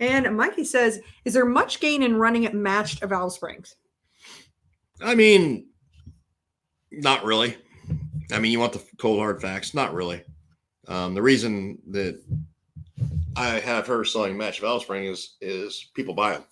And Mikey says, is there much gain in running matched valve springs? I mean, not really. I mean, you want the cold hard facts? Not really. The reason that I have her selling matched valve spring is people buy them.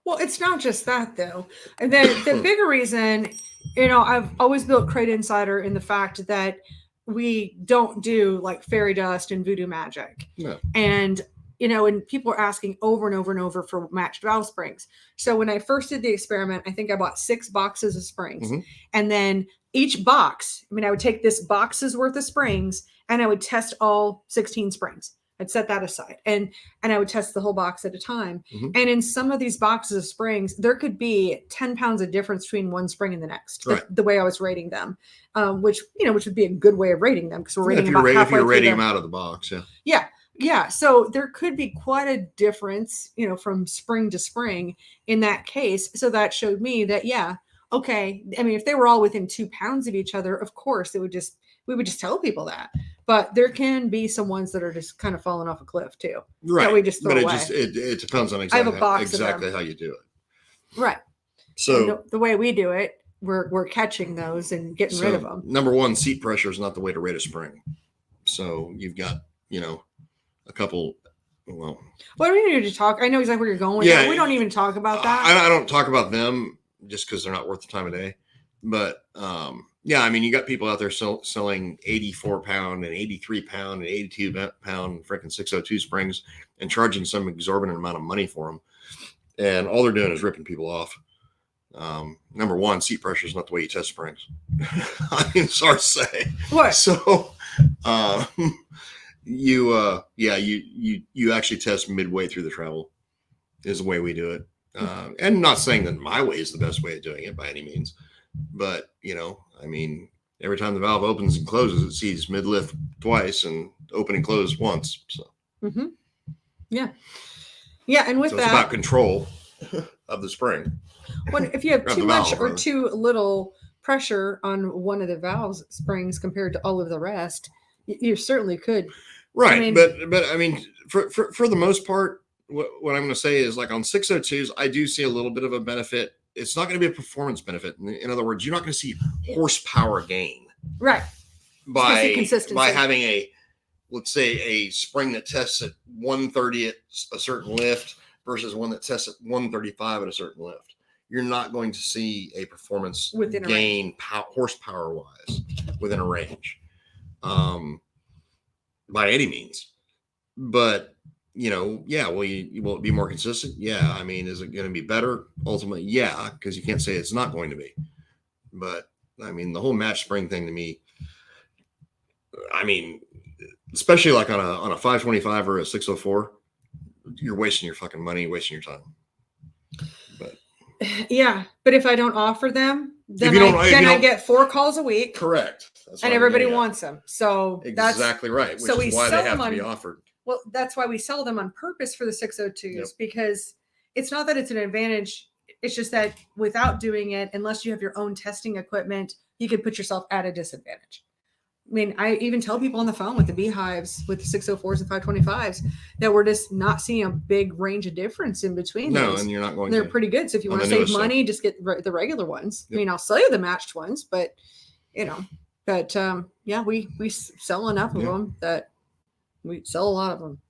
Well, it's not just that though. And then the bigger reason, I've always built Crate Insider in the fact that we don't do like fairy dust and voodoo magic. No. And and people are asking over and over and over for matched valve springs. So when I first did the experiment, I think I bought 6 boxes of springs. Mm-hmm. And then each box, I would take this box's worth of springs and I would test all 16 springs. I'd set that aside and I would test the whole box at a time. Mm-hmm. And in some of these boxes of springs, there could be 10 pounds of difference between one spring and the next, right. the way I was rating them, which would be a good way of rating them because we're rating them if you're rating them out of the box. Yeah. Yeah. Yeah. So there could be quite a difference, from spring to spring in that case. So that showed me that, yeah, okay. If they were all within 2 pounds of each other, of course we would just tell people that. But there can be some ones that are just kind of falling off a cliff too. Right. That we just throw away. It depends on exactly how you do it. Right. So the way we do it, we're catching those and getting rid of them. Number one, seat pressure is not the way to rate a spring. So you've got, a couple. Well, what do we need to talk? I know exactly where you're going with that. We don't even talk about that. I don't talk about them just because they're not worth the time of day. But you got people out there selling 84 pound and 83 pound and 82 pound freaking 602 springs and charging some exorbitant amount of money for them. And all they're doing is ripping people off. Number one, seat pressure is not the way you test springs. Sorry to say. What? So, you actually test midway through the travel is the way we do it. And not saying that my way is the best way of doing it by any means, but every time the valve opens and closes, it sees mid lift twice and open and close once. So, yeah. And with so that, it's about control of the spring. When if you have too much or too little pressure on one of the valve springs compared to all of the rest, you certainly could. Right. But for the most part, what I'm going to say is like on 602s, I do see a little bit of a benefit. It's not going to be a performance benefit. In other words, you're not going to see horsepower gain. Right. By having let's say a spring that tests at 130 at a certain lift versus one that tests at 135 at a certain lift. You're not going to see a performance gain horsepower wise within a range. By any means, but will it be more consistent? Yeah. Is it going to be better? Ultimately, yeah, because you can't say it's not going to be. But the whole match spring thing to me, especially like on a 525 or a 604, you're wasting your fucking money, wasting your time. But yeah, but if I don't offer them, then I get 4 calls a week. Correct. And everybody wants them. So that's exactly right. Which is why they have to be offered. Well, that's why we sell them on purpose for the 602s, because it's not that it's an advantage. It's just that without doing it, unless you have your own testing equipment, you could put yourself at a disadvantage. I even tell people on the phone with the beehives, with the 604s and 525s, that we're just not seeing a big range of difference in between. No, and you're not going They're pretty good. So if you want to save money, just get the regular ones. Yep. I'll sell you the matched ones, but we sell enough of them that we sell a lot of them.